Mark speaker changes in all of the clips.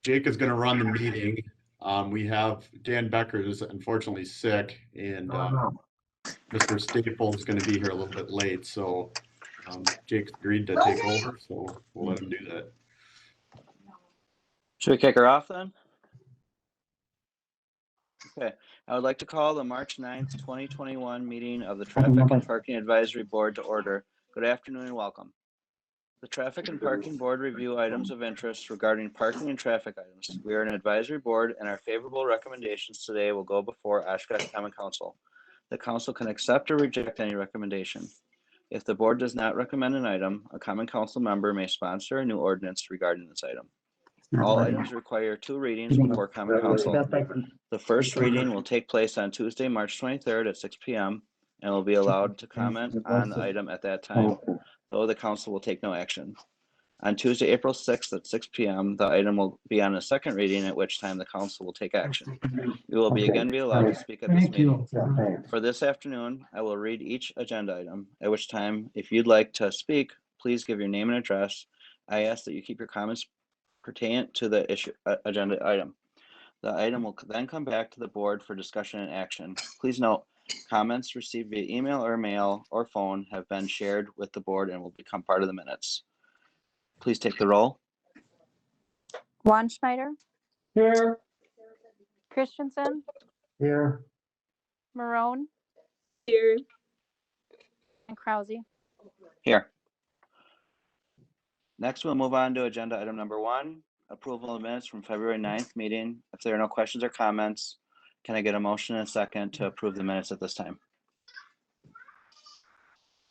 Speaker 1: Jake is going to run the meeting. We have Dan Becker who's unfortunately sick, and Mr. Staples is going to be here a little bit late. So Jake agreed to take over, so we'll let him do that.
Speaker 2: Should we kick her off then? Okay, I would like to call the March 9th, 2021 meeting of the Traffic and Parking Advisory Board to order. Good afternoon and welcome. The Traffic and Parking Board review items of interest regarding parking and traffic items. We are an advisory board and our favorable recommendations today will go before Oshkosh Common Council. The council can accept or reject any recommendation. If the board does not recommend an item, a common council member may sponsor a new ordinance regarding this item. All items require 2 readings before common council. The first reading will take place on Tuesday, March 23rd at 6 p.m. and will be allowed to comment on the item at that time, though the council will take no action. On Tuesday, April 6th at 6 p.m., the item will be on a second reading, at which time the council will take action. You will be allowed to speak at this meeting. For this afternoon, I will read each agenda item, at which time, if you'd like to speak, please give your name and address. I ask that you keep your comments pertinent to the agenda item. The item will then come back to the board for discussion and action. Please note, comments received via email or mail or phone have been shared with the board and will become part of the minutes. Please take the roll.
Speaker 3: Schneider.
Speaker 4: Here.
Speaker 3: Christensen.
Speaker 4: Here.
Speaker 3: Marone.
Speaker 5: Here.
Speaker 3: And Krause.
Speaker 2: Here. Next, we'll move on to agenda item number 1, approval of minutes from February 9th meeting. If there are no questions or comments, can I get a motion and a second to approve the minutes at this time?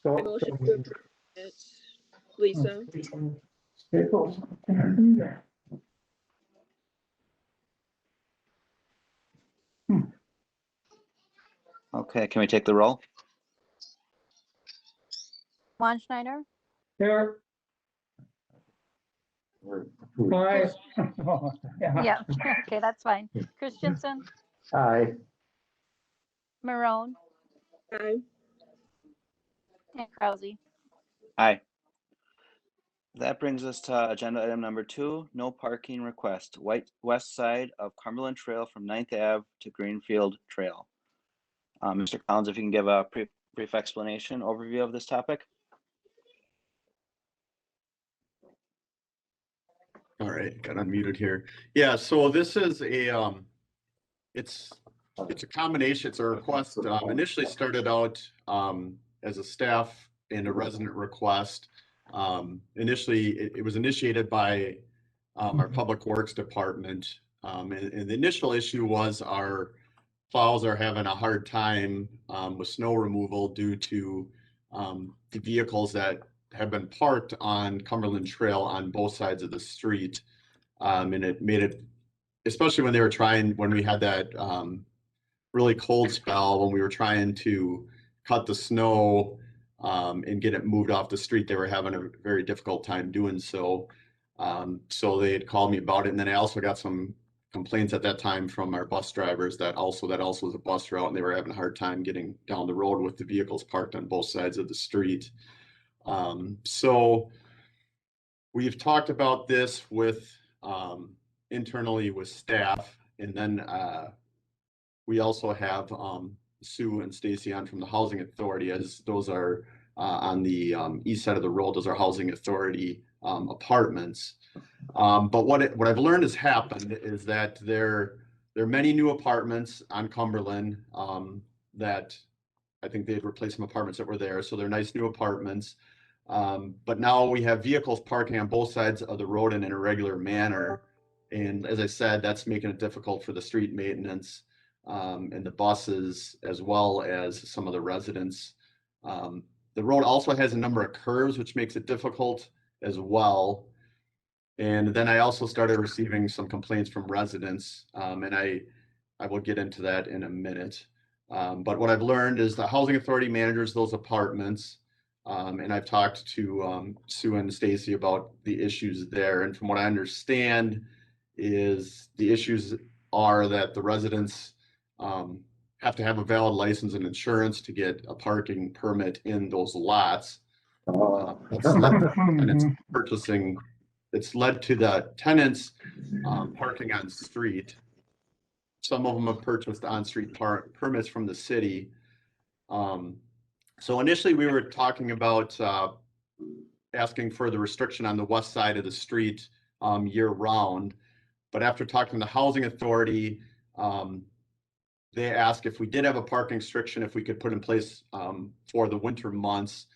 Speaker 5: Motion to approve it. Lisa.
Speaker 4: Staples.
Speaker 2: Okay, can we take the roll?
Speaker 3: Schneider.
Speaker 4: Here. Aye.
Speaker 3: Yeah. Okay, that's fine. Christensen.
Speaker 4: Aye.
Speaker 3: Marone.
Speaker 5: Aye.
Speaker 3: And Krause.
Speaker 2: Aye. That brings us to agenda item number 2, no parking request, west side of Cumberland Trail from 9th Ave to Greenfield Trail. Mr. Collins, if you can give a brief explanation, overview of this topic.
Speaker 1: All right, got unmuted here. Yeah, so this is a it's a combination. It's a request. Initially started out as a staff and a resident request. Initially, it was initiated by our Public Works Department, and the initial issue was our plows are having a hard time with snow removal due to the vehicles that have been parked on Cumberland Trail on both sides of the street. And it made it, especially when we had that really cold spell, when we were trying to cut the snow and get it moved off the street, they were having a very difficult time doing so. So they had called me about it. And then I also got some complaints at that time from our bus drivers that also was a bus route and they were having a hard time getting down the road with the vehicles parked on both sides of the street. So we've talked about this with internally with staff, and then we also have Sue and Stacy on from the Housing Authority, as those are on the east side of the road. Those are Housing Authority apartments. But what I've learned has happened is that there are many new apartments on Cumberland that I think they'd replaced some apartments that were there. So they're nice new apartments. But now we have vehicles parking on both sides of the road in an irregular manner. And as I said, that's making it difficult for the street maintenance and the buses, as well as some of the residents. The road also has a number of curves, which makes it difficult as well. And then I also started receiving some complaints from residents, and I will get into that in a minute. But what I've learned is the Housing Authority manages those apartments. And I've talked to Sue and Stacy about the issues there. And from what I understand is the issues are that the residents have to have a valid license and insurance to get a parking permit in those lots. And it's purchasing it's led to the tenants parking on street. Some of them have purchased on-street permits from the city. So initially we were talking about asking for the restriction on the west side of the street year round. But after talking to the housing authority, they asked if we did have a parking restriction, if we could put in place for the winter months,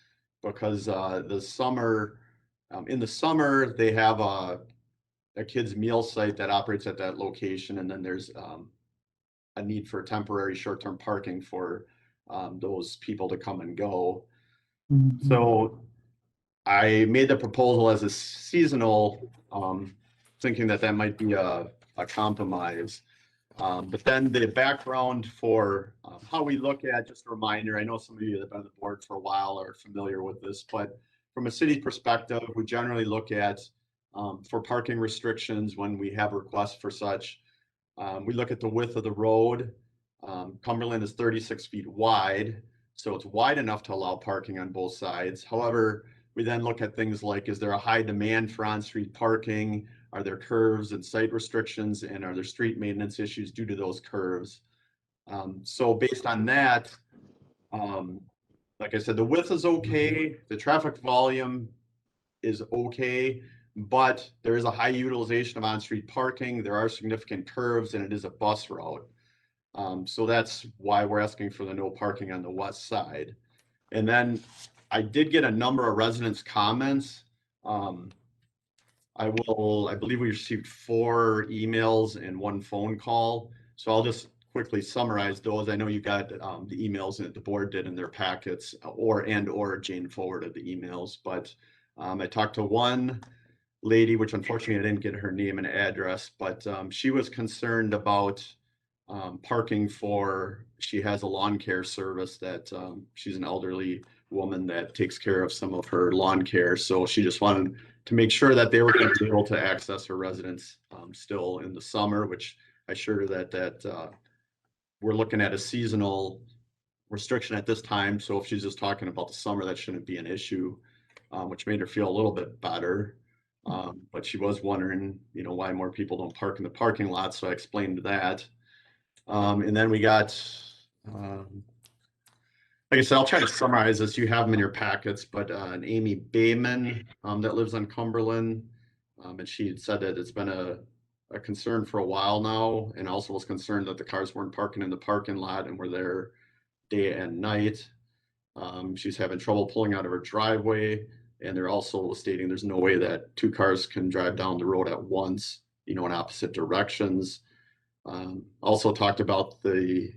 Speaker 1: because the summer, in the summer, they have a kids meal site that operates at that location. And then there's a need for temporary short-term parking for those people to come and go. So I made the proposal as a seasonal, thinking that that might be a compromise. But then the background for how we look at, just a reminder, I know some of you that have been on the board for a while are familiar with this, but from a city perspective, we generally look at for parking restrictions when we have requests for such. We look at the width of the road. Cumberland is 36 feet wide, so it's wide enough to allow parking on both sides. However, we then look at things like, is there a high demand for on-street parking? Are there curves and site restrictions? And are there street maintenance issues due to those curves? So based on that, like I said, the width is okay. The traffic volume is okay, but there is a high utilization of on-street parking. There are significant curves and it is a bus route. So that's why we're asking for the no parking on the west side. And then I did get a number of residents' comments. I believe we received 4 emails and 1 phone call. So I'll just quickly summarize those. I know you got the emails that the board did in their packets, or Jane forwarded the emails, but I talked to one lady, which unfortunately I didn't get her name and address, but she was concerned about parking she has a lawn care service that she's an elderly woman that takes care of some of her lawn care. So she just wanted to make sure that they were going to be able to access her residence still in the summer, which I assured her that we're looking at a seasonal restriction at this time. So if she's just talking about the summer, that shouldn't be an issue, which made her feel a little bit better. But she was wondering, why more people don't park in the parking lot. So I explained that. And then we got, like I said, I'll try to summarize this. You have them in your packets, but an Amy Bayman that lives on Cumberland. And she had said that it's been a concern for a while now, and also was concerned that the cars weren't parking in the parking lot and were there day and night. She's having trouble pulling out of her driveway, and they're also stating there's no way that 2 cars can drive down the road at once, in opposite directions. Also talked about the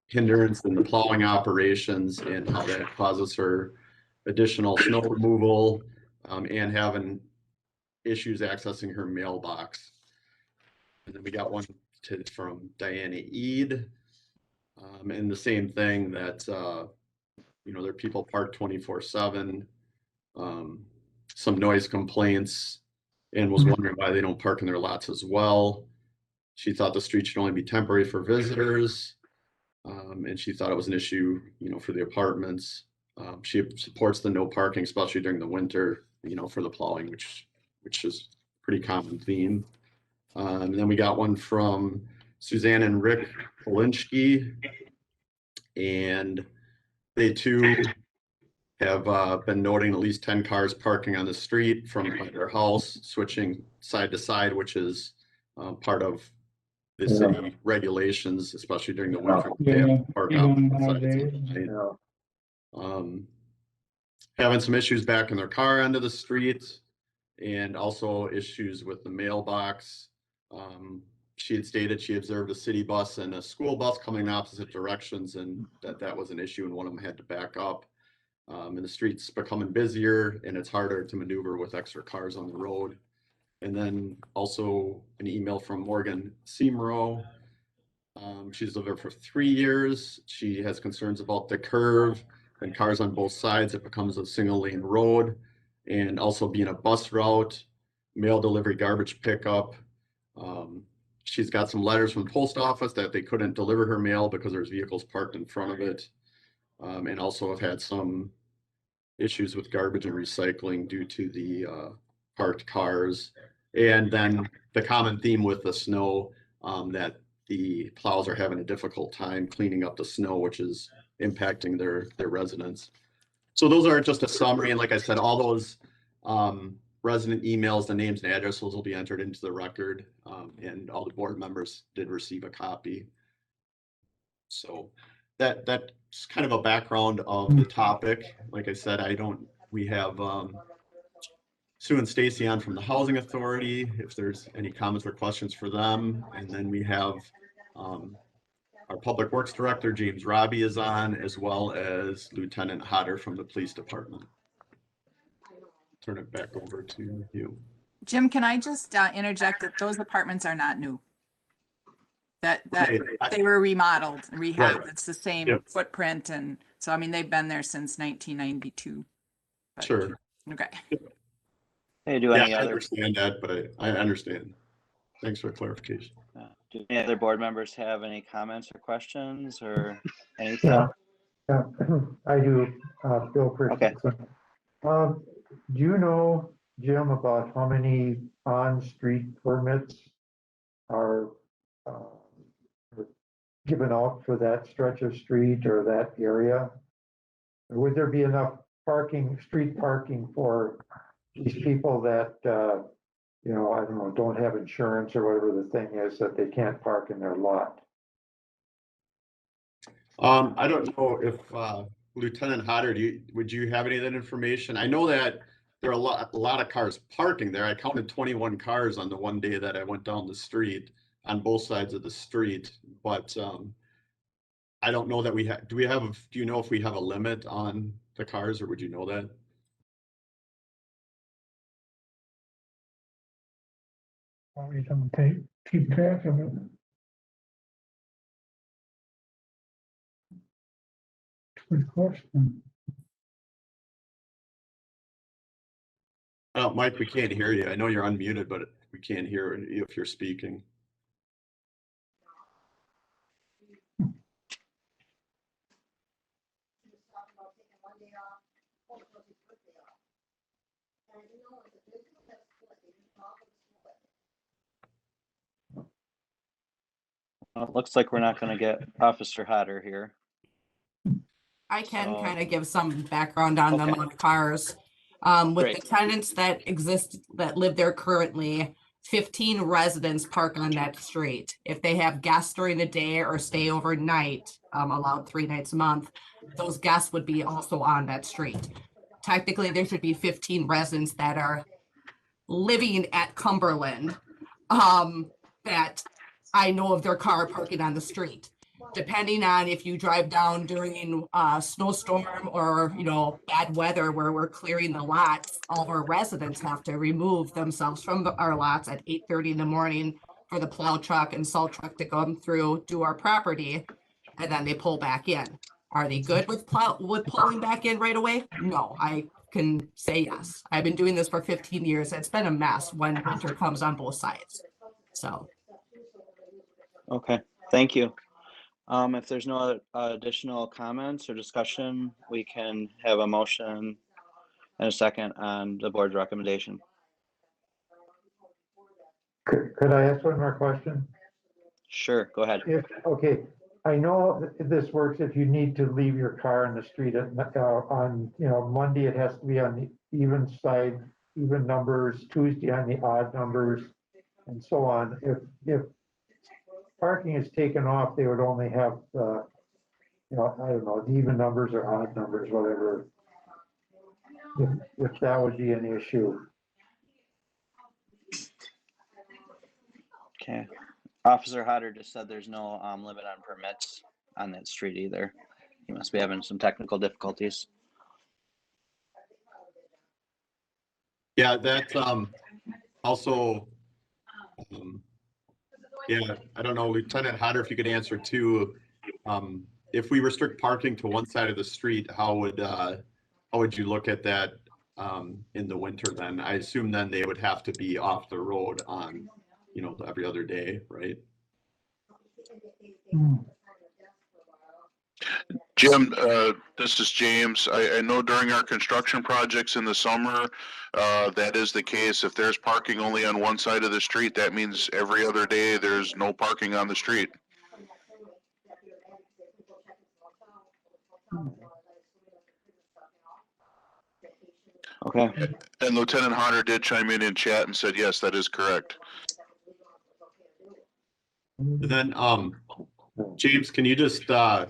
Speaker 1: hindrance in the plowing operations and how that causes her additional snow removal and having issues accessing her mailbox. And then we got one from Diana Ead, and the same thing that there are people parked 24/7, some noise complaints, and was wondering why they don't park in their lots as well. She thought the street should only be temporary for visitors, and she thought it was an issue, for the apartments. She supports the no parking, especially during the winter, for the plowing, which is a pretty common theme. And then we got one from Suzanne and Rick Polinsky, and they too have been noting at least 10 cars parking on the street from their house, switching side to side, which is part of the city regulations, especially during the winter. They have to park outside. Having some issues backing their car onto the street, and also issues with the mailbox. She had stated she observed a city bus and a school bus coming in opposite directions, and that was an issue, and one of them had to back up. And the street's becoming busier, and it's harder to maneuver with extra cars on the road. And then also an email from Morgan Seamrow. She's lived there for 3 years. She has concerns about the curve and cars on both sides. It becomes a single lane road, and also being a bus route, mail delivery, garbage pickup. She's got some letters from the post office that they couldn't deliver her mail because there's vehicles parked in front of it. And also have had some issues with garbage and recycling due to the parked cars. And then the common theme with the snow, that the plows are having a difficult time cleaning up the snow, which is impacting their residents. So those are just a summary. And like I said, all those resident emails, the names and addresses will be entered into the record. And all the board members did receive a copy. So that's kind of a background of the topic. Like I said, we have Sue and Stacy on from the Housing Authority, if there's any comments or questions for them. And then we have our Public Works Director, James Robbie, is on, as well as Lieutenant Hodder from the Police Department. Turn it back over to you.
Speaker 6: Jim, can I just interject that those apartments are not new? That they were remodeled and rehabbed.
Speaker 1: Right.
Speaker 6: It's the same
Speaker 1: Yep.
Speaker 6: footprint, and so I mean they've been there since 1992. But,
Speaker 1: Sure.
Speaker 6: Okay.
Speaker 2: Hey, do
Speaker 1: Yeah,
Speaker 2: any
Speaker 1: I
Speaker 2: other,
Speaker 1: understand that, but I understand. Thanks for clarification.
Speaker 2: do any other board members have any comments or questions or anything?
Speaker 4: Yeah, yeah, I do, Bill
Speaker 2: Okay.
Speaker 4: Christensen. Do you know, Jim, about how many on-street permits are given out for that stretch of street or that area? Would there be enough parking, street parking for these people that, you know, I don't know, don't have insurance or whatever the thing is that they can't park in their lot?
Speaker 1: I don't know if Lieutenant Hodder, would you have any of that information? I know that there are a lot of cars parking there. I counted 21 cars on the one day that I went down the street on both sides of the street, but I don't know that do you know if we have a limit on the cars, or would you know that?
Speaker 4: Probably don't keep track of it. Good question.
Speaker 1: Mike, we can't hear you. I know you're unmuted, but we can't hear you if you're speaking.
Speaker 2: Well, it looks like we're not going to get Officer Hodder here.
Speaker 6: I can
Speaker 2: So-
Speaker 6: kind of give some background on the
Speaker 2: Okay.
Speaker 6: amount of cars. With
Speaker 2: Great.
Speaker 6: the tenants that live there currently, 15 residents park on that street. If they have guests during the day or stay overnight, allowed 3 nights a month, those guests would be also on that street. Technically, there should be 15 residents that are living at Cumberland, that I know of their car parking on the street. Depending on if you drive down during a snowstorm or, you know, bad weather where we're clearing the lots, all of our residents have to remove themselves from our lots at 8:30 in the morning for the plow truck and salt truck to come through, do our property, and then they pull back in. Are they good with pulling back in right away? No, I can say yes. I've been doing this for 15 years. It's been a mess when winter comes on both sides. So.
Speaker 2: Okay, thank you. If there's no additional comments or discussion, we can have a motion and a second on the board's recommendation.
Speaker 4: Could I ask one more question?
Speaker 2: Sure, go ahead.
Speaker 4: Okay, I know this works if you need to leave your car in the street on, you know, Monday, it has to be on the even side, even numbers, Tuesday on the odd numbers, and so on. If parking is taken off, they would only have, you know, I don't know, the even numbers or odd numbers, whatever. If that would be an issue.
Speaker 2: Okay. Officer Hodder just said there's no limit on permits on that street either. He must be having some technical difficulties.
Speaker 1: Yeah, that's also, yeah, I don't know, Lieutenant Hodder, if you could answer too. If we restrict parking to one side of the street, how would you look at that in the winter then? I assume then they would have to be off the road on, you know, every other day, right?
Speaker 7: Jim, this is James. I know during our construction projects in the summer, that is the case. If there's parking only on one side of the street, that means every other day there's no parking on the street.
Speaker 2: Okay.
Speaker 7: And Lieutenant Hodder did chime in chat and said, yes, that is correct.
Speaker 1: And then, James, can you just, I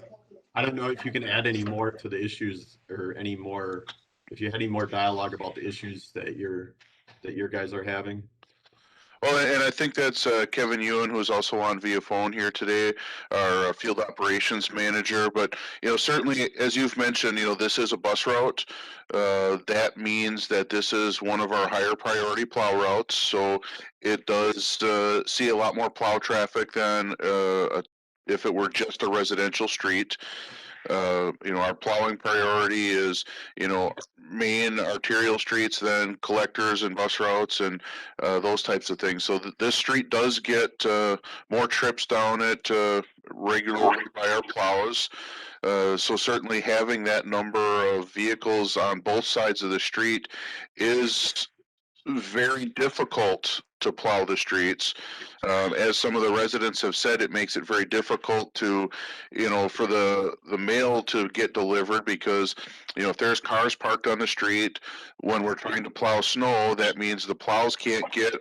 Speaker 1: don't know if you can add any more to the issues or any more, if you had any more dialogue about the issues that your guys are having.
Speaker 7: Well, and I think that's Kevin Ewan, who's also on via phone here today, our field operations manager. But, certainly, as you've mentioned, this is a bus route. That means that this is one of our higher priority plow routes. So it does see a lot more plow traffic than if it were just a residential street. Our plowing priority is, main arterial streets, then collectors and bus routes and those types of things. So this street does get more trips down it regularly by our plows. So certainly having that number of vehicles on both sides of the street is very difficult to plow the streets. As some of the residents have said, it makes it very difficult to, for the mail to get delivered because, if there's cars parked on the street when we're trying to plow snow, that means the plows can't get,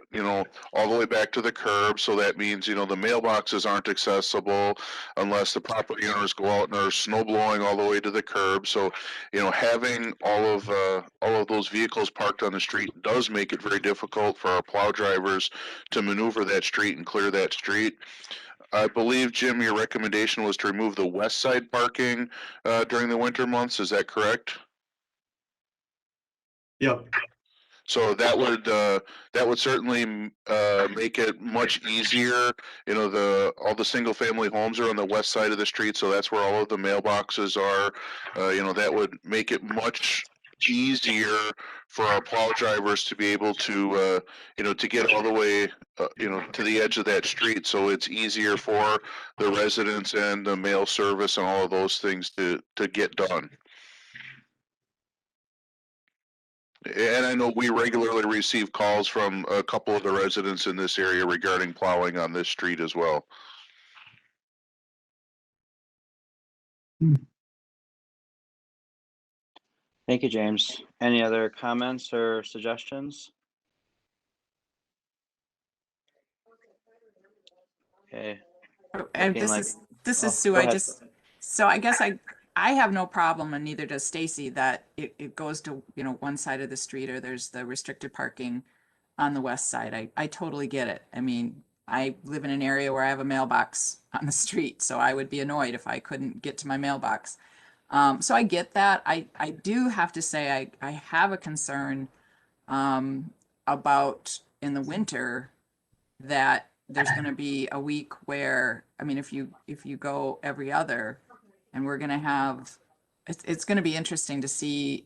Speaker 7: all the way back to the curb. So that means, the mailboxes aren't accessible unless the property owners go out and are snow blowing all the way to the curb. So, having all of those vehicles parked on the street does make it very difficult for our plow drivers to maneuver that street and clear that street. I believe, Jim, your recommendation was to remove the west side parking during the winter months. Is that correct?
Speaker 1: Yep.
Speaker 7: So that would certainly make it much easier. All the single family homes are on the west side of the street, so that's where all of the mailboxes are. That would make it much easier for our plow drivers to be able to to get all the way to the edge of that street, so it's easier for the residents and the mail service and all of those things to get done. And I know we regularly receive calls from a couple of the residents in this area regarding plowing on this street as well.
Speaker 2: Thank you, James. Any other comments or suggestions? Okay.
Speaker 8: And
Speaker 2: Looking
Speaker 8: this
Speaker 2: like-
Speaker 8: is this
Speaker 2: oh,
Speaker 8: is Sue.
Speaker 2: go
Speaker 8: I
Speaker 2: ahead.
Speaker 8: just so I guess I have no problem, and neither does Stacy, that it goes to one side of the street or there's the restricted parking on the west side. I totally get it. I mean, I live in an area where I have a mailbox on the street, so I would be annoyed if I couldn't get to my mailbox. So I get that. I do have to say I have a concern about in the winter that there's going to be a week where, I mean, if you go every other, and we're going to have, it's going to be interesting to see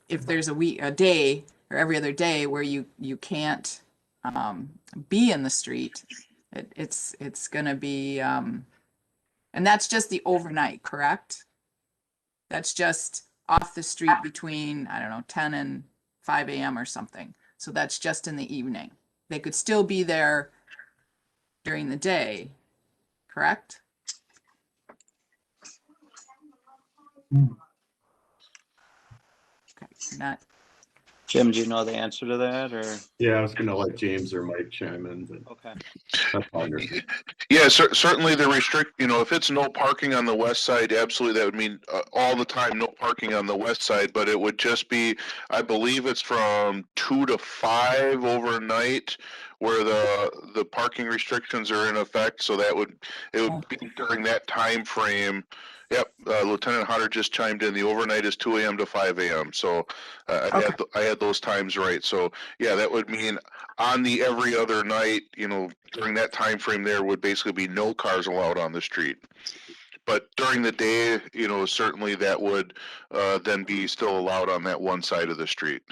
Speaker 8: if there's a day or every other day where you can't be in the street. It's going to be, and that's just the overnight, correct? That's just off the street between, I don't know, 10 and 5 a.m. or something. So that's just in the evening. They could still be there during the day, correct? Okay, not.
Speaker 2: Jim, do you know the answer to that, or?
Speaker 1: Yeah, I was gonna let James or Mike chime in, but
Speaker 2: Okay.
Speaker 1: that's fine.
Speaker 7: Yeah, certainly the if it's no parking on the west side, absolutely that would mean all the time no parking on the west side, but it would just be, I believe it's from 2 to 5 overnight where the parking restrictions are in effect, so it would be during that time frame. Yep, Lieutenant Hodder just chimed in. The overnight is 2 a.m. to 5 a.m. So I had those times right. So yeah, that would mean on the every other night, during that time frame, there would basically be no cars allowed on the street. But during the day, certainly that would then be still allowed on that one side of the street.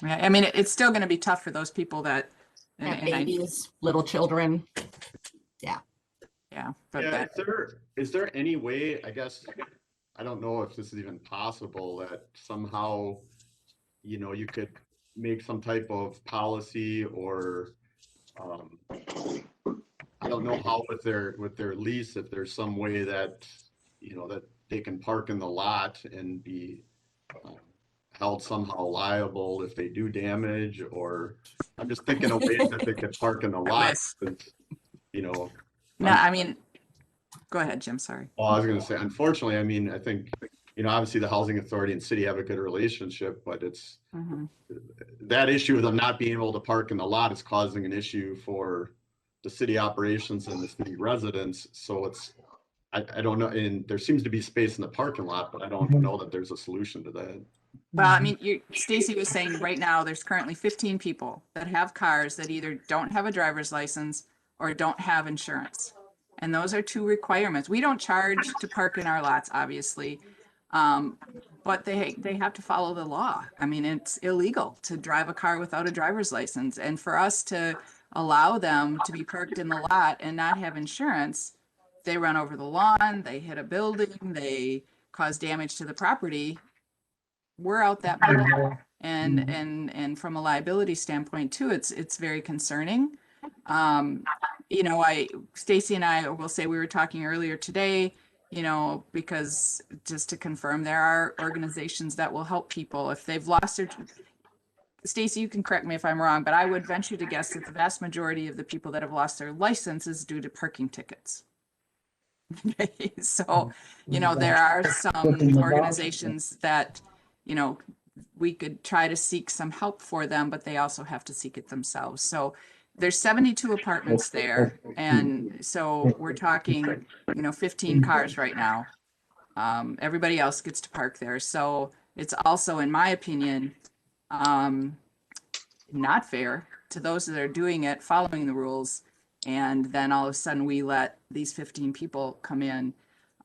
Speaker 8: Yeah, I mean, it's still going to be tough for those people that
Speaker 6: Have babies, little children. Yeah.
Speaker 8: Yeah, but
Speaker 1: Yeah,
Speaker 8: that,
Speaker 1: is there any way, I guess, I don't know if this is even possible, that somehow, you could make some type of policy or, I don't know how with their lease, if there's some way that, that they can park in the lot and be um, held somehow liable if they do damage, or I'm just thinking of ways that they could park in the lot, since,
Speaker 8: no,
Speaker 1: un-
Speaker 8: I mean, go ahead, Jim, sorry.
Speaker 1: well, I was gonna say, unfortunately, I mean, I think, obviously the housing authority and city have a good relationship, but it's
Speaker 8: Mhm.
Speaker 1: that issue of them not being able to park in the lot is causing an issue for the city operations and the city residents. So I don't know, and there seems to be space in the parking lot, but I don't know that there's a solution to that.
Speaker 8: Well, I mean, Stacy was saying right now, there's currently 15 people that have cars that either don't have a driver's license or don't have insurance. And those are two requirements. We don't charge to park in our lots, obviously. But they have to follow the law. I mean, it's illegal to drive a car without a driver's license. And for us to allow them to be parked in the lot and not have insurance, they run over the lawn, they hit a building, they cause damage to the property. We're out that money. And from a liability standpoint too, it's very concerning. Stacy and I will say, we were talking earlier today, because just to confirm, there are organizations that will help people if they've lost their, Stacy, you can correct me if I'm wrong, but I would venture to guess that the vast majority of the people that have lost their license is due to parking tickets. So, there are some organizations that, we could try to seek some help for them, but they also have to seek it themselves. So there's 72 apartments there. And so we're talking, 15 cars right now. Everybody else gets to park there. So it's also, in my opinion, not fair to those that are doing it, following the rules. And then all of a sudden we let these 15 people come in.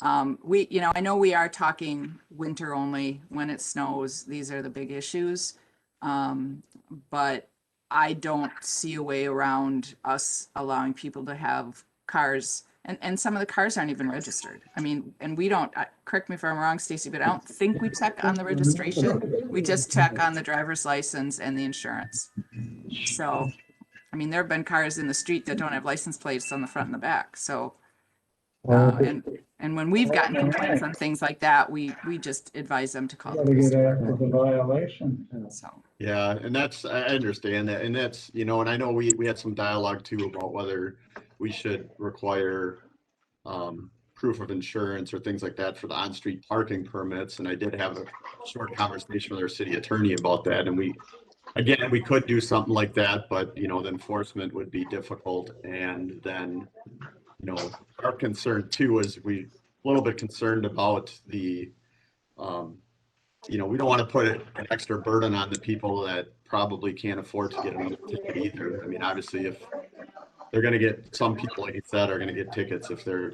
Speaker 8: I know we are talking winter only. When it snows, these are the big issues. But I don't see a way around us allowing people to have cars, and some of the cars aren't even registered. I mean, and we don't, correct me if I'm wrong, Stacy, but I don't think we check on the registration. We just check on the driver's license and the insurance. So, I mean, there have been cars in the street that don't have license plates on the front and the back. So, and when we've gotten complaints on things like that, we just advise them to call the police. So,
Speaker 1: Yeah, and I understand that, and that's, and I know we had some dialogue too about whether we should require proof of insurance or things like that for the on-street parking permits, and I did have a short conversation with our city attorney about that, and we could do something like that, but the enforcement would be difficult. And then, our concern too is we a little bit concerned about the we don't want to put an extra burden on the people that probably can't afford to get another ticket either. I mean, obviously, if they're going to get, some people, like you said, are going to get tickets if they're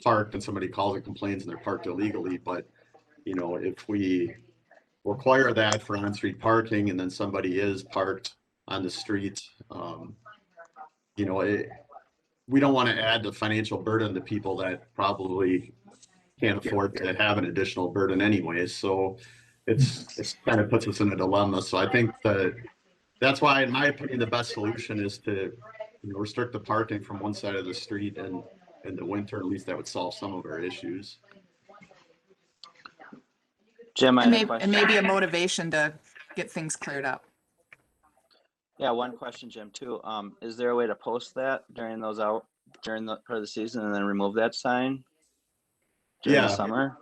Speaker 1: parked and somebody calls and complains and they're parked illegally. But if we require that for on-street parking and then somebody is parked on the street, we don't want to add the financial burden to people that probably can't afford to have an additional burden anyway. So it's kind of puts us in a dilemma. So I think that's why, in my opinion, the best solution is to restrict the parking from one side of the street, and in the winter, at least that would solve some of our issues.
Speaker 2: Jim, I had a
Speaker 8: and
Speaker 2: question.
Speaker 8: maybe a motivation to get things cleared up.
Speaker 2: Yeah, one question, Jim, too. Is there a way to post that during part of the season and then remove that sign during the summer?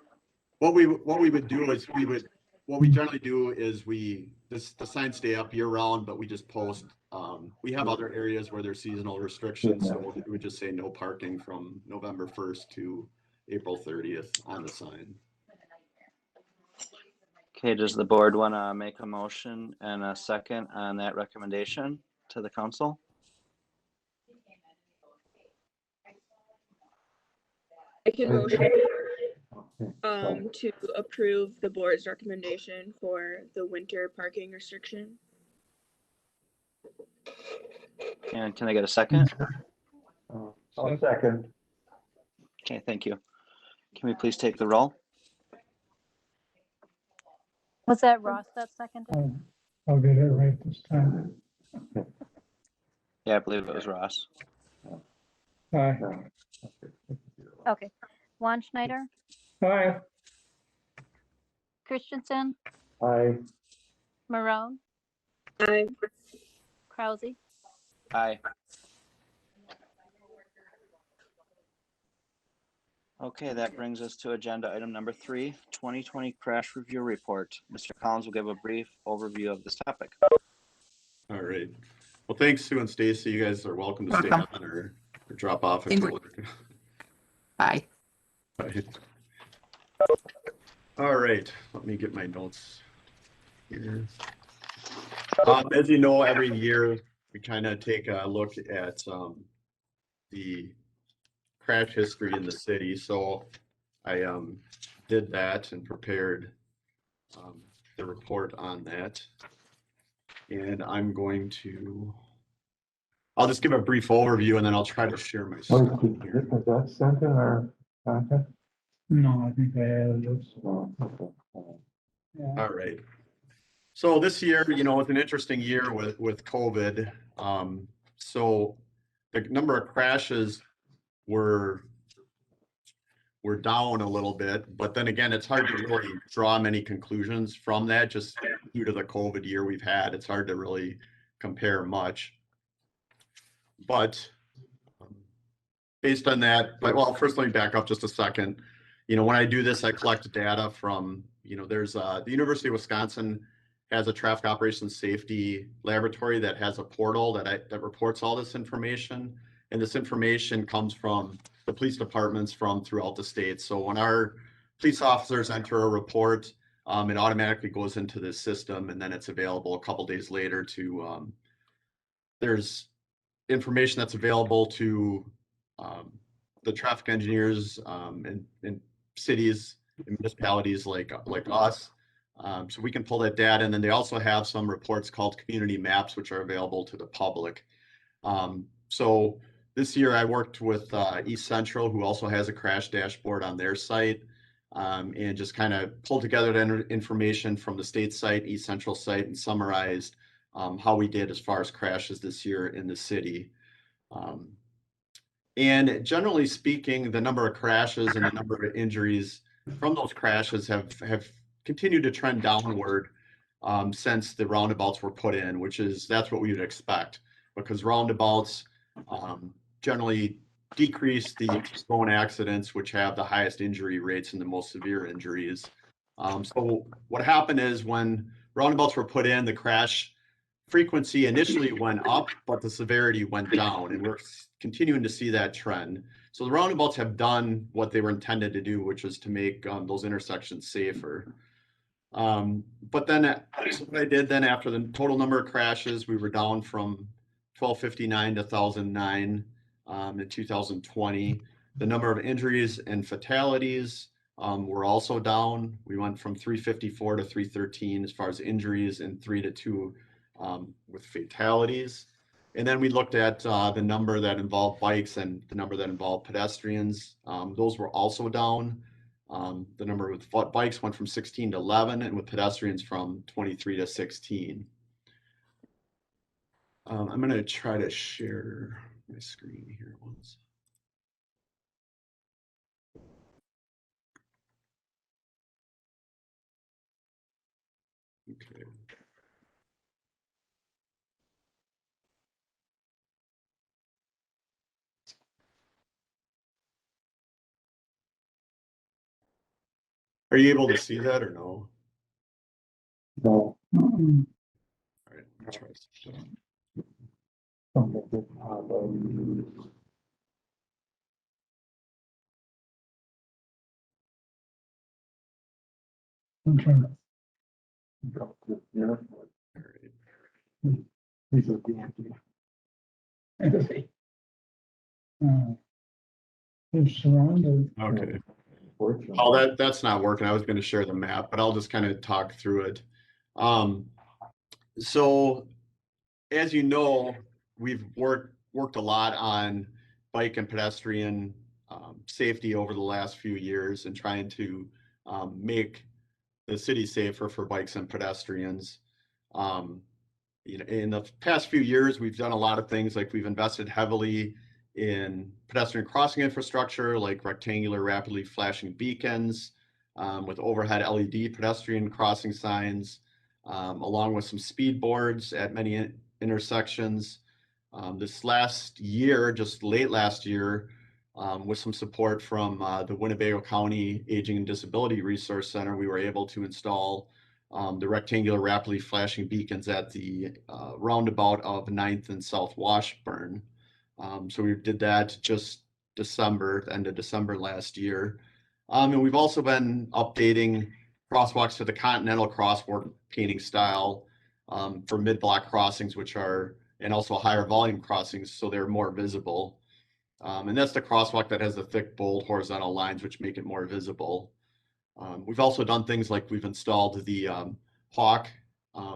Speaker 1: What we would do is what we generally do is the signs stay up year round, but we just post. We have other areas where there's seasonal restrictions, so we would just say no parking from November 1st to April 30th on the sign.
Speaker 2: Okay, does the board want to make a motion and a second on that recommendation to the council?
Speaker 5: I can motion to approve the board's recommendation for the winter parking restriction.
Speaker 2: And can I get a second?
Speaker 4: I'll second.
Speaker 2: Okay, thank you. Can we please take the roll?
Speaker 3: Was that Ross that seconded?
Speaker 9: I'll get it right this time.
Speaker 2: Yeah, I believe it was Ross.
Speaker 9: Aye.
Speaker 3: Okay. Juan Schneider,
Speaker 9: Aye.
Speaker 3: Christensen,
Speaker 4: Aye.
Speaker 3: Marone,
Speaker 5: Aye.
Speaker 3: Krause,
Speaker 2: Aye. Okay, that brings us to agenda item number 3, 2020 crash review report. Mr. Collins will give a brief overview of this topic.
Speaker 1: All right. Well, thanks, Sue and Stacy. You guys are welcome to stay
Speaker 8: Welcome.
Speaker 1: on or drop off if
Speaker 8: Thank
Speaker 1: you
Speaker 8: you.
Speaker 1: want.
Speaker 8: Bye.
Speaker 1: Right. All right, let me get my notes here. As you know, every year we kind of take a look at the crash history in the city. So I did that and prepared the report on that. And I'll just give a brief overview and then I'll try to share my screen here.
Speaker 4: Is that sent in our contact?
Speaker 9: No, I think I added this. Yeah.
Speaker 1: All right. So this year, you know, it's an interesting year with COVID. So the number of crashes were down a little bit, but then again, it's hard to really draw many conclusions from that just due to the COVID year we've had. It's hard to really compare much. But based on that, well, first let me back up just a second. You know, when I do this, I collect data from, you know, there's the University of Wisconsin has a traffic operations safety laboratory that has a portal that reports all this information. And this information comes from the police departments from throughout the state. So when our police officers enter a report, it automatically goes into this system and then it's available a couple days later to, there's information that's available to the traffic engineers in cities and municipalities like us. So we can pull that data, and then they also have some reports called community maps, which are available to the public. So this year I worked with East Central, who also has a crash dashboard on their site, and just kind of pulled together the information from the state site, East Central site, and summarized how we did as far as crashes this year in the city. And generally speaking, the number of crashes and the number of injuries from those crashes have continued to trend downward since the roundabouts were put in, that's what we would expect, because roundabouts generally decrease the exposed accidents, which have the highest injury rates and the most severe injuries. So what happened is when roundabouts were put in, the crash frequency initially went up, but the severity went down, and we're continuing to see that trend. So the roundabouts have done what they were intended to do, which was to make those intersections safer. But then so what I did then after the total number of crashes, we were down from 1259 to 1009 in 2020. The number of injuries and fatalities were also down. We went from 354 to 313 as far as injuries, and 3 to 2 with fatalities. And then we looked at the number that involved bikes and the number that involved pedestrians. Those were also down. The number with bikes went from 16 to 11, and with pedestrians from 23 to 16. I'm going to try to share my screen here once. Okay. Are you able to see that or no?
Speaker 4: No.
Speaker 9: Mm-mm.
Speaker 1: All right, let me try something.
Speaker 9: I'm trying to.
Speaker 1: All right.
Speaker 4: These are the empty.
Speaker 9: Empathy. They're surrounded.
Speaker 1: Okay. Oh, that's not working. I was going to share the map, but I'll just kind of talk through it. So as you know, we've worked a lot on bike and pedestrian safety over the last few years and trying to make the city safer for bikes and pedestrians. In the past few years, we've done a lot of things, like we've invested heavily in pedestrian crossing infrastructure, like rectangular rapidly flashing beacons with overhead LED pedestrian crossing signs, along with some speed boards at many intersections. This last year, just late last year, with some support from the Winnebago County Aging and Disability Resource Center, we were able to install the rectangular rapidly flashing beacons at the roundabout of 9th and South Washburn. So we did that just end of December last year. And we've also been updating crosswalks to the Continental crosswalk painting style for mid-block crossings, and also higher volume crossings, so they're more visible. And that's the crosswalk that has the thick, bold horizontal lines, which make it more visible. We've also done things like we've installed the Hawk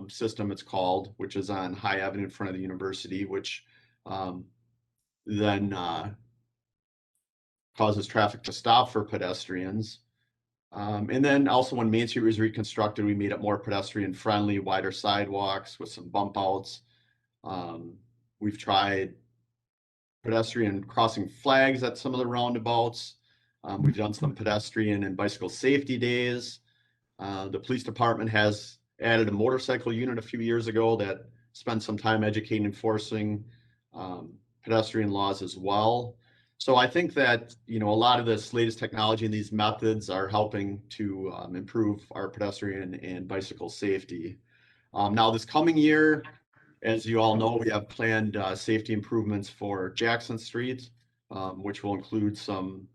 Speaker 1: system, it's called, which is on High Avenue in front of the university, which then causes traffic to stop for pedestrians. And then also when Main Street was reconstructed, we made it more pedestrian friendly, wider sidewalks with some bump outs. We've tried pedestrian crossing flags at some of the roundabouts. We've done some pedestrian and bicycle safety days. The police department has added a motorcycle unit a few years ago that spent some time educating and enforcing pedestrian laws as well. So I think that, a lot of this latest technology and these methods are helping to improve our pedestrian and bicycle safety. Now this coming year, as you all know, we have planned safety improvements for Jackson Street, which will include some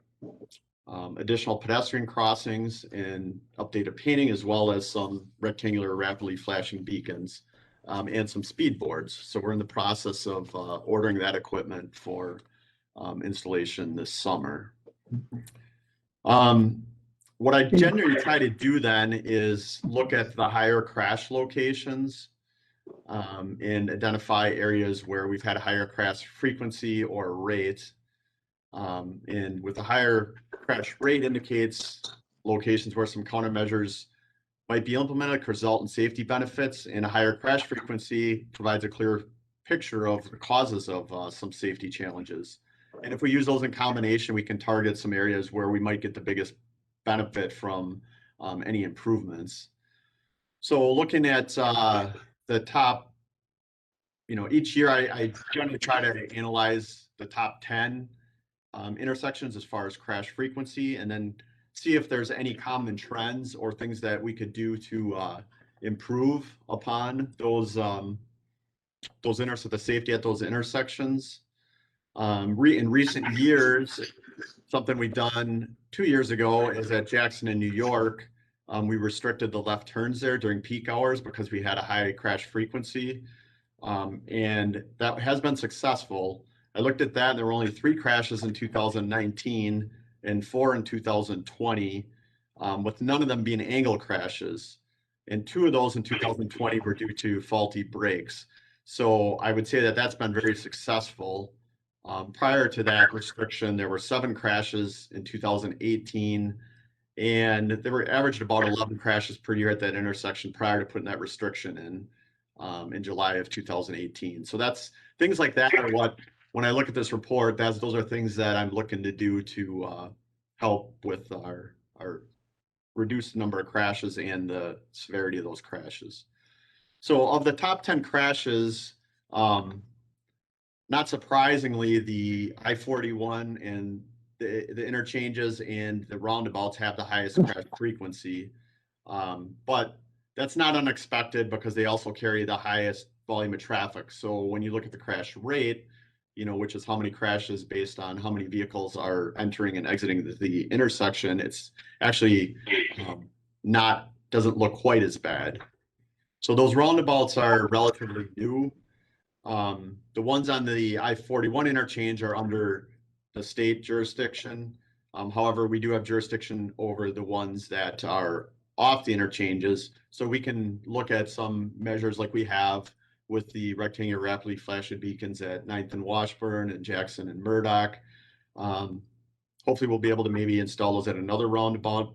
Speaker 1: additional pedestrian crossings and updated painting, as well as some rectangular rapidly flashing beacons and some speed boards. So we're in the process of ordering that equipment for installation this summer. What I generally try to do then is look at the higher crash locations and identify areas where we've had a higher crash frequency or rate. And with a higher crash rate indicates locations where some countermeasures might be implemented, result in safety benefits, and a higher crash frequency provides a clear picture of the causes of some safety challenges. And if we use those in combination, we can target some areas where we might get the biggest benefit from any improvements. So looking at the top, each year I generally try to analyze the top 10 intersections as far as crash frequency, and then see if there's any common trends or things that we could do to improve upon the safety at those intersections. In recent years, something we've done 2 years ago is at Jackson in New York. We restricted the left turns there during peak hours because we had a high crash frequency. And that has been successful. I looked at that and there were only 3 crashes in 2019 and 4 in 2020, with none of them being angle crashes. And 2 of those in 2020 were due to faulty brakes. So I would say that that's been very successful. Prior to that restriction, there were 7 crashes in 2018, and they were averaged about 11 crashes per year at that intersection prior to putting that restriction in July of 2018. So that's things like that are what, when I look at this report, those are things that I'm looking to do to help with our reduced number of crashes and the severity of those crashes. So of the top 10 crashes, not surprisingly, the I-41 and the interchanges and the roundabouts have the highest crash frequency. But that's not unexpected because they also carry the highest volume of traffic. So when you look at the crash rate, which is how many crashes based on how many vehicles are entering and exiting the intersection, it's actually doesn't look quite as bad. So those roundabouts are relatively new. The ones on the I-41 interchange are under the state jurisdiction. However, we do have jurisdiction over the ones that are off the interchanges. So we can look at some measures like we have with the rectangular rapidly flashing beacons at 9th and Washburn and Jackson and Murdoch. Hopefully we'll be able to maybe install those at another roundabout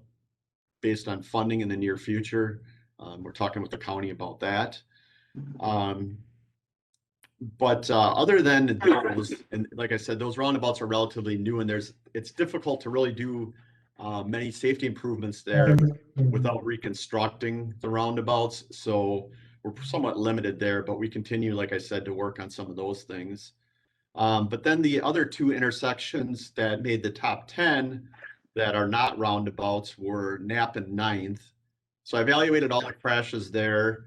Speaker 1: based on funding in the near future. We're talking with the county about that. But other than those, and like I said, those roundabouts are relatively new, and it's difficult to really do many safety improvements there without reconstructing the roundabouts. So we're somewhat limited there, but we continue, like I said, to work on some of those things. But then the other two intersections that made the top 10 that are not roundabouts were Knapp and 9th. So I evaluated all the crashes there.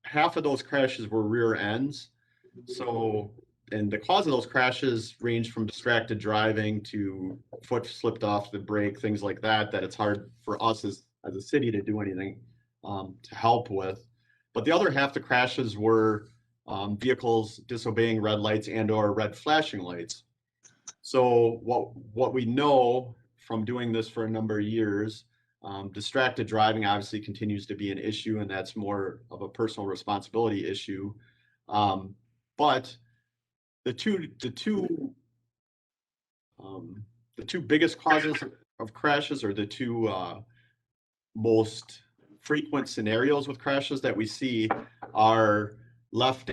Speaker 1: Half of those crashes were rear ends. So, and the cause of those crashes range from distracted driving to foot slipped off the brake, things like that, that it's hard for us as a city to do anything to help with. But the other half the crashes were vehicles disobeying red lights and or red flashing lights. So what we know from doing this for a number of years, distracted driving obviously continues to be an issue, and that's more of a personal responsibility issue. But the two biggest causes of crashes, or the two most frequent scenarios with crashes that we see, are left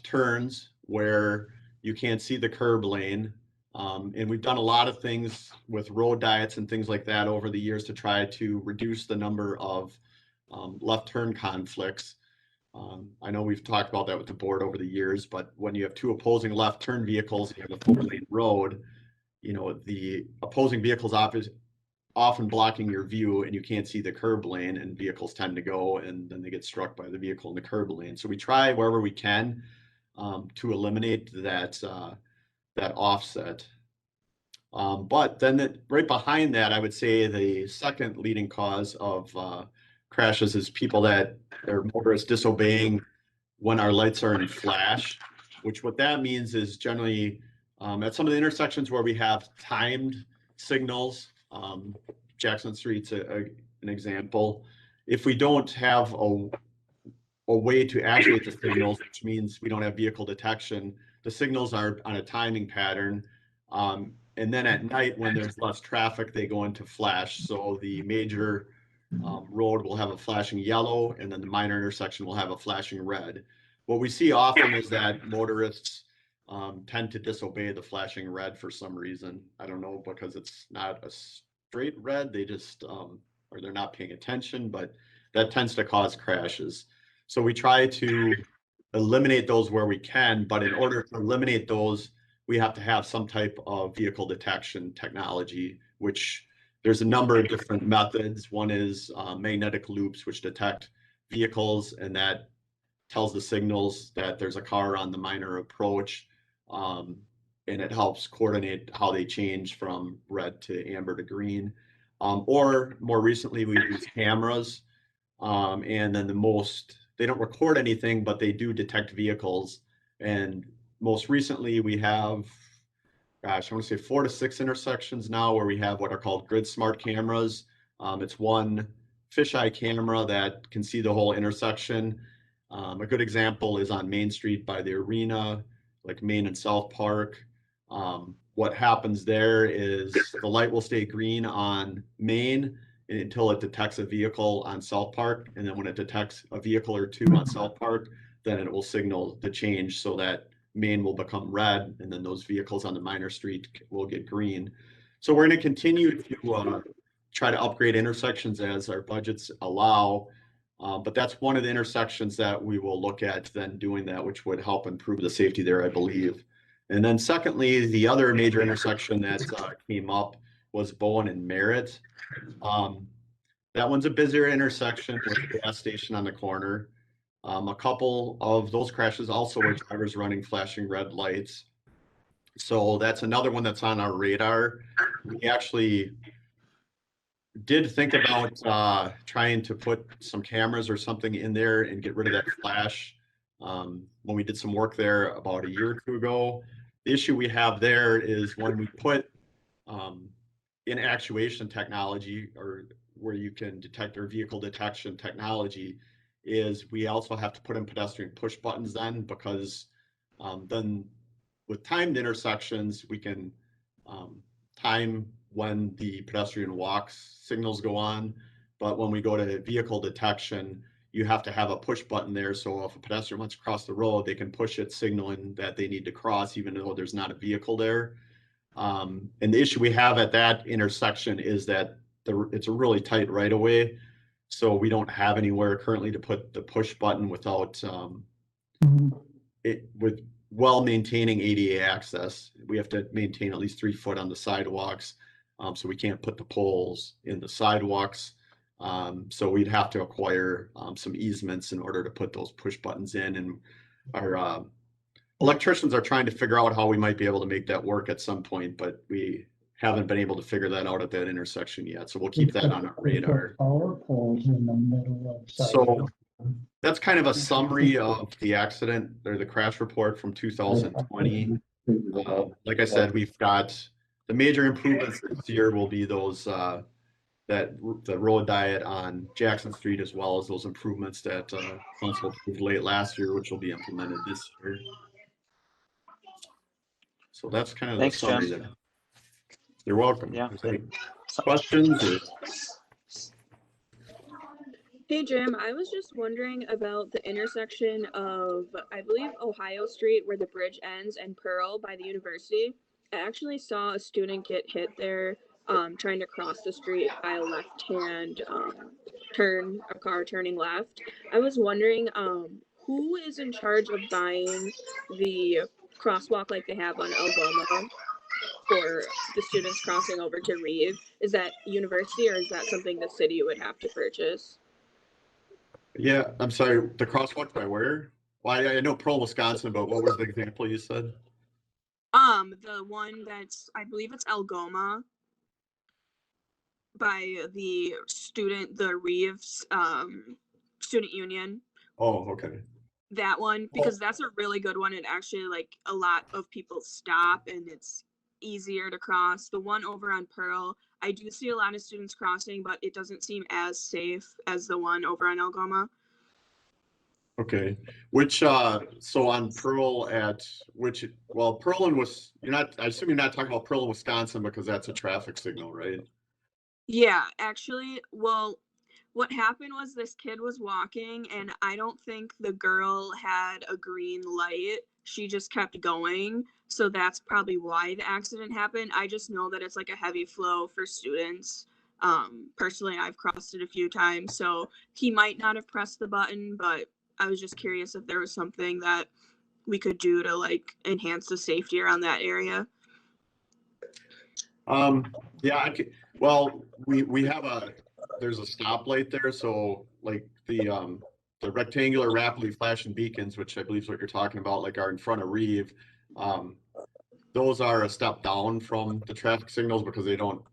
Speaker 1: turns where you can't see the curb lane. And we've done a lot of things with road diets and things like that over the years to try to reduce the number of left turn conflicts. I know we've talked about that with the board over the years, but when you have two opposing left turn vehicles and you have a 4-lane road, the opposing vehicles often blocking your view, and you can't see the curb lane, and vehicles tend to go, and then they get struck by the vehicle in the curb lane. So we try wherever we can to eliminate that offset. But then right behind that, I would say the second leading cause of crashes is people that are motorists disobeying when our lights are in flash, which what that means is generally at some of the intersections where we have timed signals, Jackson Street's an example. If we don't have a way to actuate the signals, which means we don't have vehicle detection, the signals are on a timing pattern. And then at night, when there's less traffic, they go into flash. So the major road will have a flashing yellow, and then the minor intersection will have a flashing red. What we see often is that motorists tend to disobey the flashing red for some reason. I don't know, because it's not a straight red. They just, or they're not paying attention, but that tends to cause crashes. So we try to eliminate those where we can, but in order to eliminate those, we have to have some type of vehicle detection technology, which there's a number of different methods. One is magnetic loops, which detect vehicles, and that tells the signals that there's a car on the minor approach. And it helps coordinate how they change from red to amber to green. Or more recently, we use cameras. And then they don't record anything, but they do detect vehicles. And most recently, we have, gosh, I want to say 4 to 6 intersections now where we have what are called grid smart cameras. It's one fisheye camera that can see the whole intersection. A good example is on Main Street by the arena, like Main and South Park. What happens there is the light will stay green on Main until it detects a vehicle on South Park. And then when it detects a vehicle or two on South Park, then it will signal the change so that Main will become red, and then those vehicles on the minor street will get green. So we're going to continue to try to upgrade intersections as our budgets allow. But that's one of the intersections that we will look at then doing that, which would help improve the safety there, I believe. And then secondly, the other major intersection that came up was Bowen and Merit. That one's a busier intersection with a gas station on the corner. A couple of those crashes also were drivers running flashing red lights. So that's another one that's on our radar. We actually did think about trying to put some cameras or something in there and get rid of that flash when we did some work there about a year or two ago. The issue we have there is when we put in actuation technology, or where you can detect our vehicle detection technology, is we also have to put in pedestrian push buttons then, because then with timed intersections, we can time when the pedestrian walks signals go on. But when we go to vehicle detection, you have to have a push button there. So if a pedestrian wants to cross the road, they can push it signaling that they need to cross, even though there's not a vehicle there. And the issue we have at that intersection is that it's a really tight right of way. So we don't have anywhere currently to put the push button without with well maintaining ADA access. We have to maintain at least 3 foot on the sidewalks. So we can't put the poles in the sidewalks. So we'd have to acquire some easements in order to put those push buttons in. And our electricians are trying to figure out how we might be able to make that work at some point, but we haven't been able to figure that out at that intersection yet. So we'll keep that on our radar.
Speaker 9: Power poles in the middle of.
Speaker 1: So that's kind of a summary of the accident or the crash report from 2020. Like I said, we've got the major improvements this year will be those the road diet on Jackson Street, as well as those improvements that council approved late last year, which will be implemented this year. So that's kind of
Speaker 2: Thanks,
Speaker 1: the summary
Speaker 2: Jim.
Speaker 1: there. You're welcome.
Speaker 2: Yeah.
Speaker 1: Any questions? Or?
Speaker 5: Hey Jim, I was just wondering about the intersection of, I believe, Ohio Street where the bridge ends and Pearl by the university. I actually saw a student get hit there trying to cross the street by a left-hand a car turning left. I was wondering who is in charge of buying the crosswalk like they have on Algoma for the students crossing over to Reeve? Is that university or is that something the city would have to purchase?
Speaker 1: Yeah, I'm sorry. The crosswalk by where? Well, I know Pearl, Wisconsin, but what was the example you said?
Speaker 5: The one that's, I believe it's Algoma by the Reeves student union.
Speaker 1: Oh, okay.
Speaker 5: That one, because that's a really good one. It actually, like, a lot of people stop and it's easier to cross. The one over on Pearl, I do see a lot of students crossing, but it doesn't seem as safe as the one over on Algoma.
Speaker 1: Okay. Which so on Pearl Pearl and I assume you're not talking about Pearl in Wisconsin because that's a traffic signal, right?
Speaker 5: Yeah, actually, well, what happened was this kid was walking and I don't think the girl had a green light. She just kept going. So that's probably why the accident happened. I just know that it's like a heavy flow for students. Personally, I've crossed it a few times, so he might not have pressed the button, but I was just curious if there was something that we could do to like enhance the safety around that area.
Speaker 1: Yeah, well, we have there's a stoplight there, so like the rectangular rapidly flashing beacons, which I believe is what you're talking about, like are in front of Reeve. Those are a step down from the traffic signals because they don't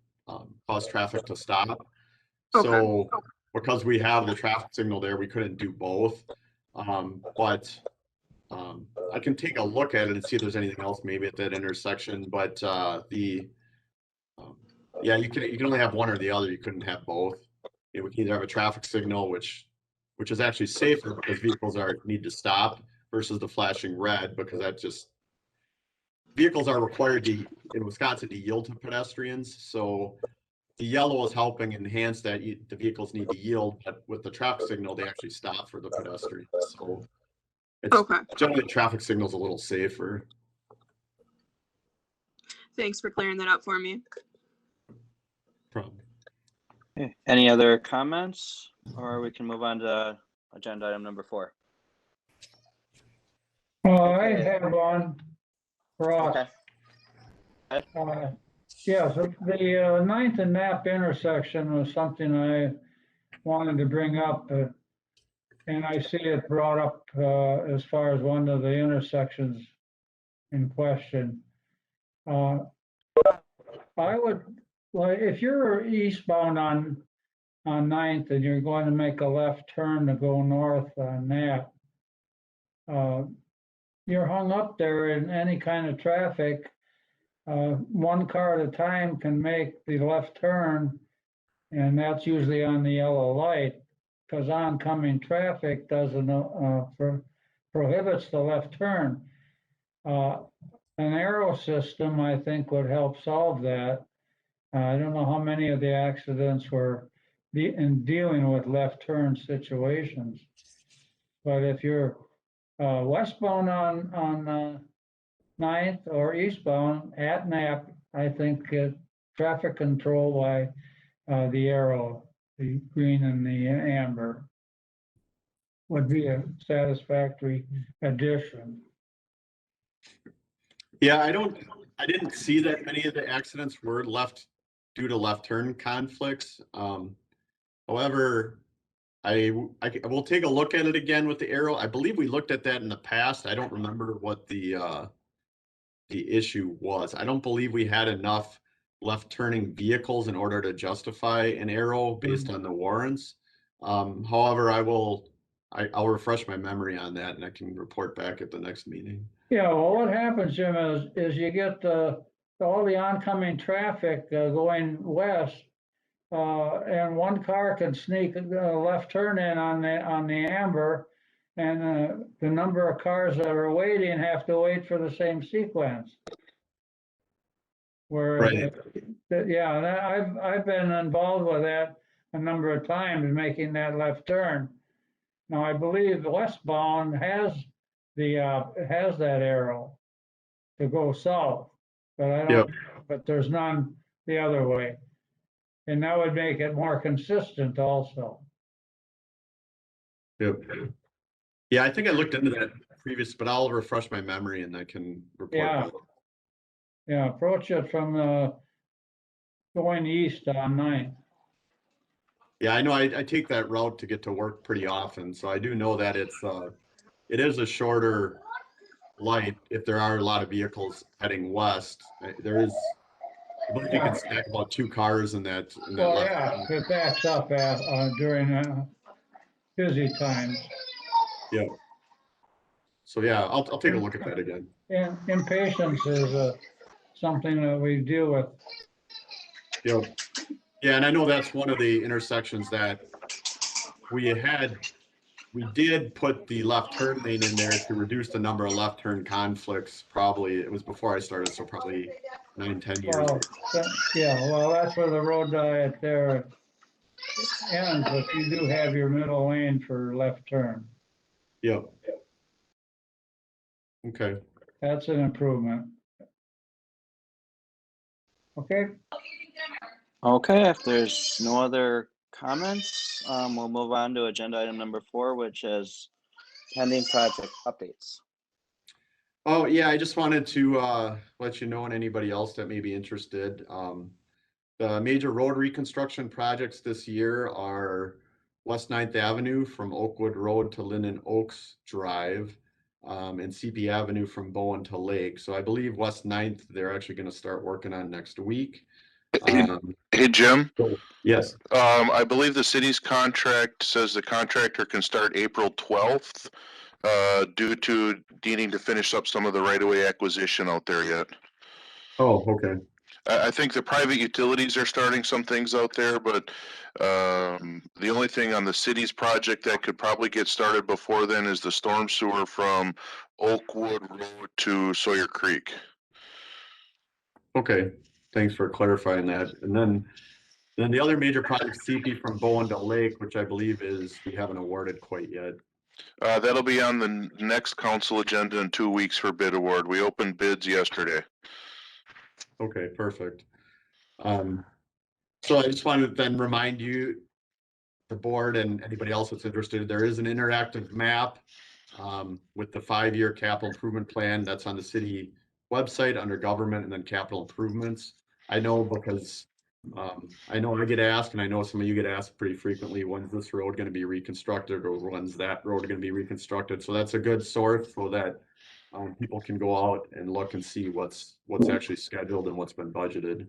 Speaker 1: cause traffic to stop.
Speaker 5: Okay.
Speaker 1: So because we have the traffic signal there, we couldn't do both. But I can take a look at it and see if there's anything else maybe at that intersection. But yeah, you can only have one or the other. You couldn't have both. We can either have a traffic signal, which is actually safer because vehicles need to stop versus the flashing red, because vehicles are required in Wisconsin to yield to pedestrians. So the yellow is helping enhance that the vehicles need to yield, but with the traffic signal, they actually stop for the pedestrians. So it's generally traffic signal's a little safer.
Speaker 5: Thanks for clearing that up for me.
Speaker 1: Problem.
Speaker 2: Okay. Any other comments, or we can move on to agenda item number 4?
Speaker 9: I have one, Ross.
Speaker 2: Okay.
Speaker 9: Yeah, so the 9th and Knapp intersection was something I wanted to bring up, and I see it brought up as far as one of the intersections in question. I would, well, if you're eastbound on 9th and you're going to make a left turn to go north on Knapp, you're hung up there in any kind of traffic. One car at a time can make the left turn, and that's usually on the yellow light, because oncoming traffic doesn't prohibits the left turn. an arrow system, I think, would help solve that. I don't know how many of the accidents were in dealing with left turn situations. But if you're westbound on 9th or eastbound at Knapp, I think traffic control by the arrow, the green and the amber, would be a satisfactory addition.
Speaker 1: Yeah, I didn't see that many of the accidents were due to left turn conflicts. However, I will take a look at it again with the arrow. I believe we looked at that in the past. I don't remember what the issue was. I don't believe we had enough left turning vehicles in order to justify an arrow based on the warrants. However, I'll refresh my memory on that and I can report back at the next meeting.
Speaker 9: Yeah, well, what happens, Jim, is you get all the oncoming traffic going west, and one car can sneak a left turn in on the amber, and the number of cars that are waiting have to wait for the same sequence. Where,
Speaker 1: Right.
Speaker 9: yeah, I've been involved with that a number of times, making that left turn. Now, I believe the westbound has that arrow to go south, but I don't, but there's none the other way. And that would make it more consistent also.
Speaker 1: Yep. Yeah, I think I looked into that previous, but I'll refresh my memory and I can report
Speaker 9: Yeah.
Speaker 1: back.
Speaker 9: Yeah, approach it from going east on 9th.
Speaker 1: Yeah, I know I take that route to get to work pretty often, so I do know that it is a shorter light if there are a lot of vehicles heading west. There is, I believe you can stack about 2 cars in that
Speaker 9: Well,
Speaker 1: left.
Speaker 9: yeah, it backs up during busy times.
Speaker 1: Yeah. So yeah, I'll take a look at that again.
Speaker 9: And impatience is something that we deal with.
Speaker 1: Yeah. Yeah, and I know that's one of the intersections that we did put the left turn lane in there to reduce the number of left turn conflicts. Probably it was before I started, so probably 9-10 years
Speaker 9: Well,
Speaker 1: ago.
Speaker 9: yeah, well, that's where the road diet there ends, but you do have your middle lane for left turn.
Speaker 1: Yep. Okay.
Speaker 9: That's an improvement. Okay,
Speaker 2: Okay, if there's no other comments, we'll move on to agenda item number 4, which is pending project updates.
Speaker 1: Oh yeah, I just wanted to let you know and anybody else that may be interested. The major road reconstruction projects this year are West 9th Avenue from Oakwood Road to Linden Oaks Drive, and CP Avenue from Bowen to Lake. So I believe West 9th, they're actually going to start working on next week.
Speaker 7: Hey, Jim.
Speaker 1: Yes.
Speaker 7: I believe the city's contract says the contractor can start April 12th, due to needing to finish up some of the right-of-way acquisition out there yet.
Speaker 1: Oh, okay.
Speaker 7: I think the private utilities are starting some things out there, but the only thing on the city's project that could probably get started before then is the storm sewer from Oakwood Road to Sawyer Creek.
Speaker 1: Okay. Thanks for clarifying that. And then the other major project, CP from Bowen to Lake, which I believe we haven't awarded quite yet.
Speaker 7: That'll be on the next council agenda in 2 weeks for bid award. We opened bids yesterday.
Speaker 1: Okay, perfect. So I just wanted to then remind you, the board and anybody else that's interested, there is an interactive map with the 5-year capital improvement plan that's on the city website under government and then capital improvements. I know because I know I get asked, and I know some of you get asked pretty frequently, when's this road going to be reconstructed or when's that road going to be reconstructed? So that's a good source so that people can go out and look and see what's actually scheduled and what's been budgeted.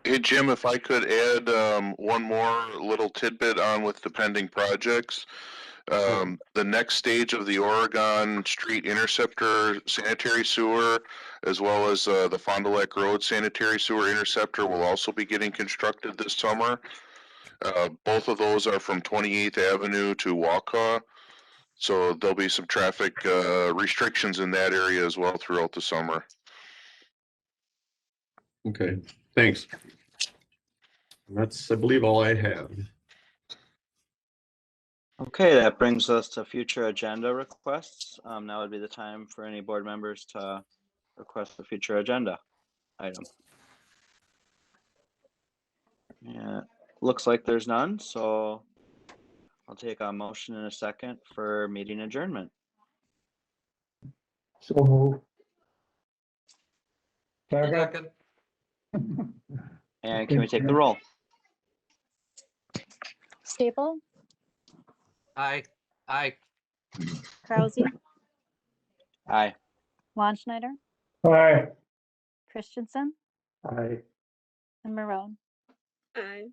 Speaker 7: Hey, Jim, if I could add one more little tidbit on with the pending projects. The next stage of the Oregon Street Interceptor sanitary sewer, as well as the Fond du Lac Road sanitary sewer interceptor, will also be getting constructed this summer. Both of those are from 28th Avenue to Waukah. So there'll be some traffic restrictions in that area as well throughout the summer.
Speaker 1: Okay, thanks. That's, I believe, all I have.
Speaker 2: Okay, that brings us to future agenda requests. Now would be the time for any board members to request a future agenda item. Yeah, looks like there's none, so I'll take a motion in a second for meeting adjournment.
Speaker 4: So move.
Speaker 9: Second.
Speaker 2: And can we take the roll?
Speaker 3: Staple,
Speaker 10: Aye. Aye.
Speaker 3: Krause,
Speaker 2: Aye.
Speaker 3: Wanschneider,
Speaker 9: Aye.
Speaker 3: Christensen,
Speaker 4: I.
Speaker 3: and Marone.
Speaker 5: Aye.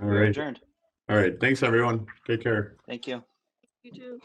Speaker 1: All
Speaker 2: We're
Speaker 1: right.
Speaker 2: adjourned.
Speaker 1: All right. Thanks, everyone. Take care.
Speaker 2: Thank you.
Speaker 5: You too.